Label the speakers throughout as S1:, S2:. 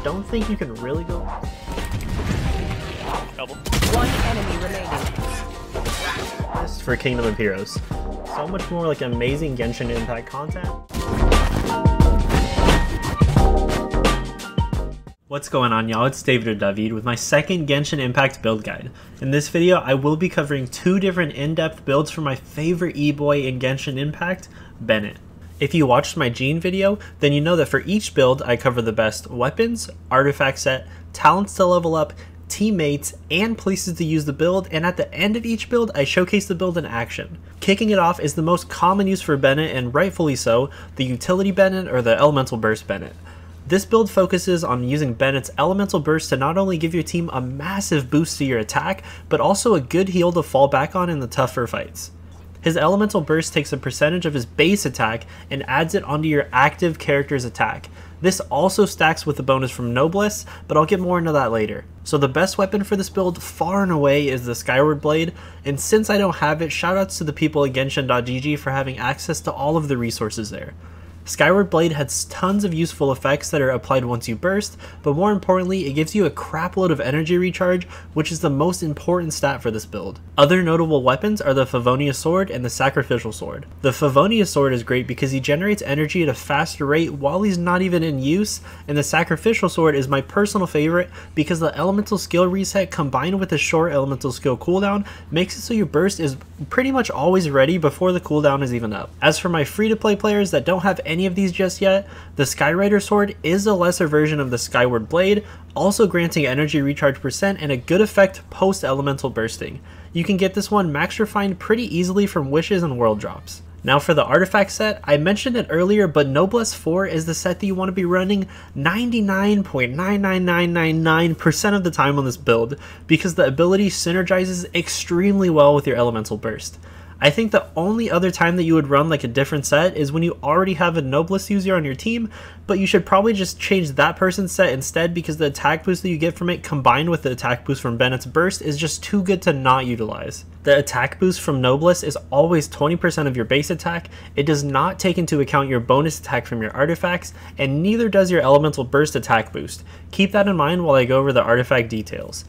S1: don't think you can really go wrong.
S2: Double.
S3: One enemy remaining.
S1: This for Kingdom of Heroes. So much more like amazing Genshin Impact content. What's going on, y'all? It's David or David with my second Genshin Impact build guide. In this video, I will be covering two different in-depth builds for my favorite E-boy in Genshin Impact, Bennett. If you watched my Jean video, then you know that for each build, I cover the best weapons, artifact set, talents to level up, teammates, and places to use the build, and at the end of each build, I showcase the build in action. Kicking it off is the most common use for Bennett, and rightfully so, the Utility Bennett or the Elemental Burst Bennett. This build focuses on using Bennett's Elemental Burst to not only give your team a massive boost to your attack, but also a good heal to fall back on in the tougher fights. His Elemental Burst takes a percentage of his base attack and adds it onto your active character's attack. This also stacks with the bonus from Noblesse, but I'll get more into that later. So the best weapon for this build far and away is the Skyward Blade, and since I don't have it, shoutouts to the people at Genshin.gg for having access to all of the resources there. Skyward Blade has tons of useful effects that are applied once you burst, but more importantly, it gives you a crap load of energy recharge, which is the most important stat for this build. Other notable weapons are the Favonius Sword and the Sacrificial Sword. The Favonius Sword is great because he generates energy at a faster rate while he's not even in use, and the Sacrificial Sword is my personal favorite because the elemental skill reset combined with the short elemental skill cooldown makes it so your burst is pretty much always ready before the cooldown is even up. As for my free-to-play players that don't have any of these just yet, the Skyrider Sword is a lesser version of the Skyward Blade, also granting energy recharge percent and a good effect post elemental bursting. You can get this one max refined pretty easily from wishes and world drops. Now for the artifact set, I mentioned it earlier, but Noblesse 4 is the set that you want to be running 99.99999% of the time on this build, because the ability synergizes extremely well with your elemental burst. I think the only other time that you would run like a different set is when you already have a Noblesse user on your team, but you should probably just change that person's set instead because the attack boost that you get from it combined with the attack boost from Bennett's burst is just too good to not utilize. The attack boost from Noblesse is always 20% of your base attack, it does not take into account your bonus attack from your artifacts, and neither does your elemental burst attack boost. Keep that in mind while I go over the artifact details.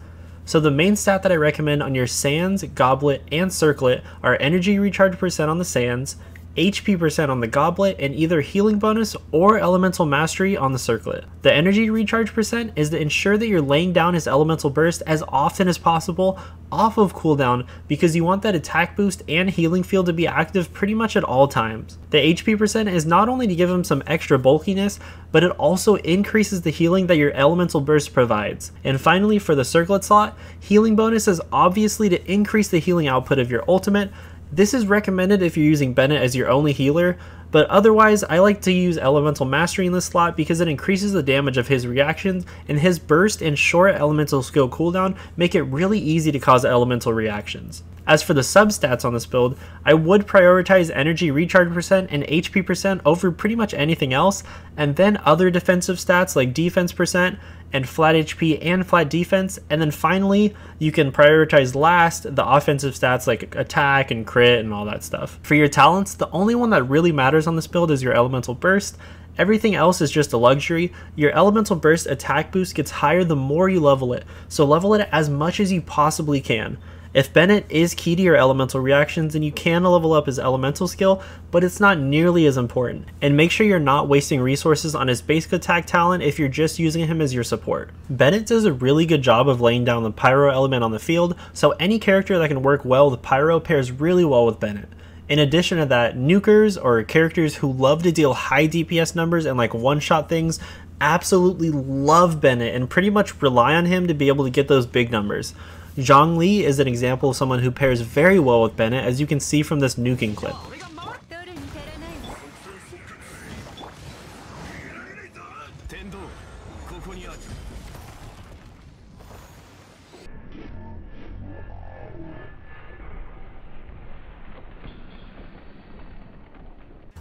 S1: So the main stat that I recommend on your Sands, Goblet, and Circlet are energy recharge percent on the Sands, HP percent on the Goblet, and either healing bonus or elemental mastery on the Circlet. The energy recharge percent is to ensure that you're laying down his elemental burst as often as possible off of cooldown because you want that attack boost and healing field to be active pretty much at all times. The HP percent is not only to give him some extra bulkiness, but it also increases the healing that your elemental burst provides. And finally, for the Circlet slot, healing bonus is obviously to increase the healing output of your ultimate. This is recommended if you're using Bennett as your only healer, but otherwise I like to use Elemental Mastery in this slot because it increases the damage of his reactions, and his burst and short elemental skill cooldown make it really easy to cause elemental reactions. As for the substats on this build, I would prioritize energy recharge percent and HP percent over pretty much anything else, and then other defensive stats like defense percent and flat HP and flat defense, and then finally you can prioritize last the offensive stats like attack and crit and all that stuff. For your talents, the only one that really matters on this build is your elemental burst. Everything else is just a luxury. Your elemental burst attack boost gets higher the more you level it, so level it as much as you possibly can. If Bennett is key to your elemental reactions, then you can level up his elemental skill, but it's not nearly as important. And make sure you're not wasting resources on his basic attack talent if you're just using him as your support. Bennett does a really good job of laying down the pyro element on the field, so any character that can work well with pyro pairs really well with Bennett. In addition to that, nukers or characters who love to deal high DPS numbers and like one-shot things absolutely love Bennett and pretty much rely on him to be able to get those big numbers. Zhongli is an example of someone who pairs very well with Bennett, as you can see from this nuking clip.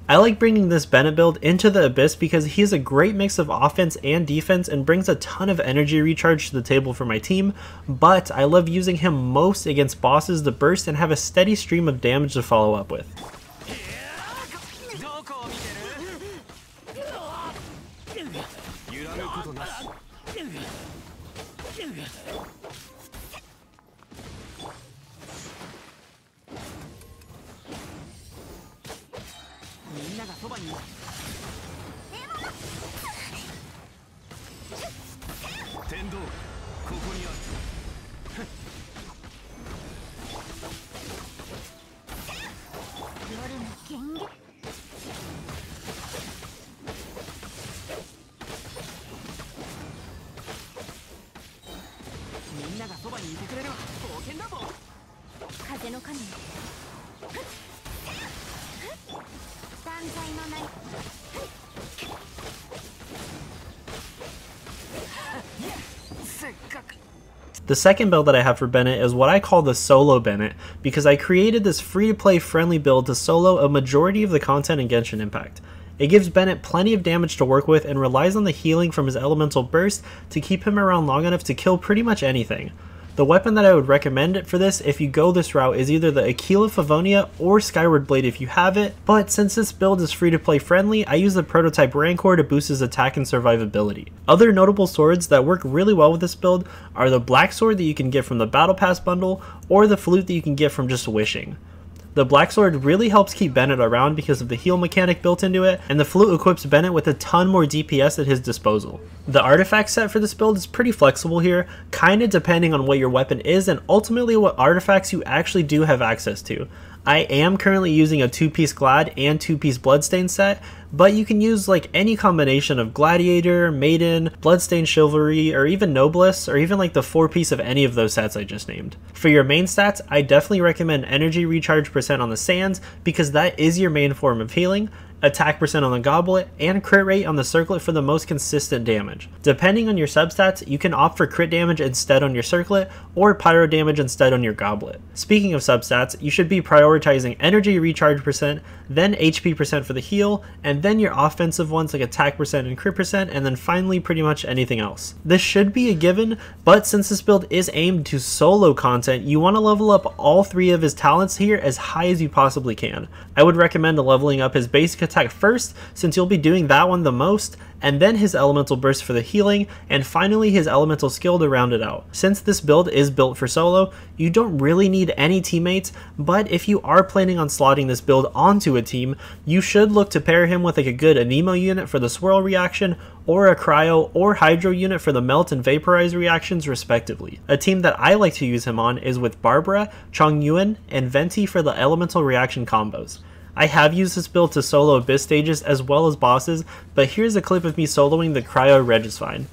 S1: I like bringing this Bennett build into the Abyss because he has a great mix of offense and defense and brings a ton of energy recharge to the table for my team, but I love using him most against bosses to burst and have a steady stream of damage to follow up with.
S2: みんながそばにいる。天道、ここにある。
S4: 夜の権限。
S2: みんながそばにいてくれるわ。冒険だぞ。
S4: 風の神よ。断罪の名に。
S2: せっかく。
S1: The second build that I have for Bennett is what I call the solo Bennett, because I created this free-to-play friendly build to solo a majority of the content in Genshin Impact. It gives Bennett plenty of damage to work with and relies on the healing from his elemental burst to keep him around long enough to kill pretty much anything. The weapon that I would recommend for this if you go this route is either the Aquila Favonia or Skyward Blade if you have it, but since this build is free to play friendly, I use the prototype Rancor to boost his attack and survivability. Other notable swords that work really well with this build are the Black Sword that you can get from the Battle Pass bundle, or the Flute that you can get from just wishing. The Black Sword really helps keep Bennett around because of the heal mechanic built into it, and the Flute equips Bennett with a ton more DPS at his disposal. The artifact set for this build is pretty flexible here, kinda depending on what your weapon is and ultimately what artifacts you actually do have access to. I am currently using a 2-piece Glad and 2-piece Bloodstain set, but you can use like any combination of Gladiator, Maiden, Bloodstained Chivalry, or even Noblesse, or even like the 4-piece of any of those sets I just named. For your main stats, I definitely recommend energy recharge percent on the Sands because that is your main form of healing, attack percent on the Goblet, and crit rate on the Circlet for the most consistent damage. Depending on your substats, you can opt for crit damage instead on your Circlet, or pyro damage instead on your Goblet. Speaking of substats, you should be prioritizing energy recharge percent, then HP percent for the heal, and then your offensive ones like attack percent and crit percent, and then finally pretty much anything else. This should be a given, but since this build is aimed to solo content, you want to level up all 3 of his talents here as high as you possibly can. I would recommend leveling up his basic attack first, since you'll be doing that one the most, and then his elemental burst for the healing, and finally his elemental skill to round it out. Since this build is built for solo, you don't really need any teammates, but if you are planning on slotting this build onto a team, you should look to pair him with like a good Anemo unit for the swirl reaction, or a cryo or hydro unit for the melt and vaporize reactions respectively. A team that I like to use him on is with Barbara, Chongyuan, and Venti for the elemental reaction combos. I have used this build to solo Abyss stages as well as bosses, but here's a clip of me soloing the Cryo Regisvine.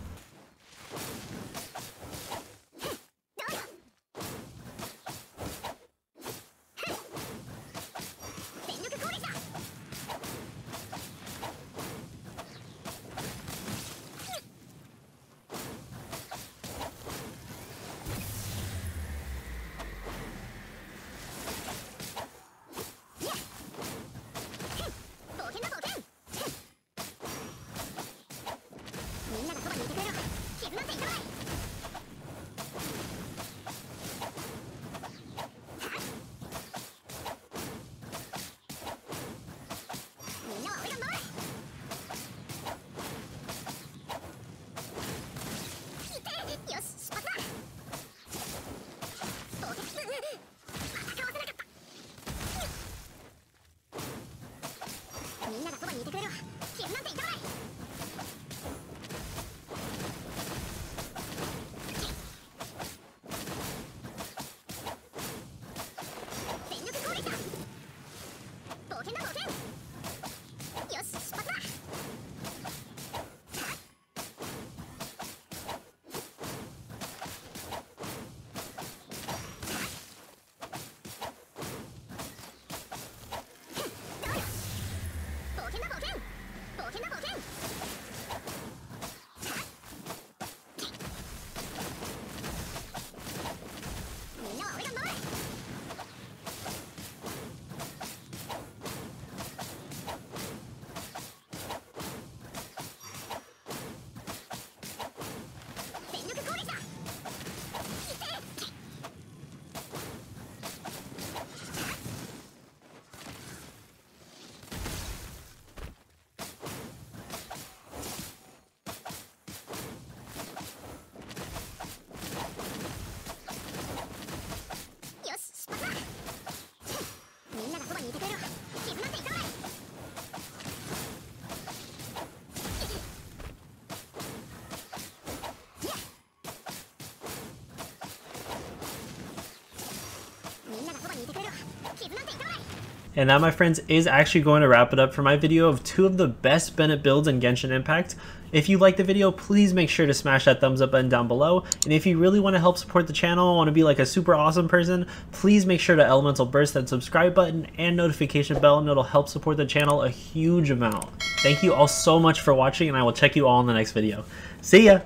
S1: And that, my friends, is actually going to wrap it up for my video of 2 of the best Bennett builds in Genshin Impact. If you liked the video, please make sure to smash that thumbs up button down below. And if you really want to help support the channel, want to be like a super awesome person, please make sure to elemental burst that subscribe button and notification bell, and it'll help support the channel a huge amount. Thank you all so much for watching, and I will check you all in the next video. See ya!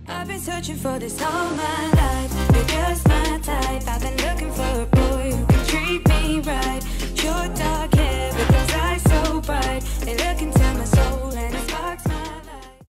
S5: I've been searching for this all my life because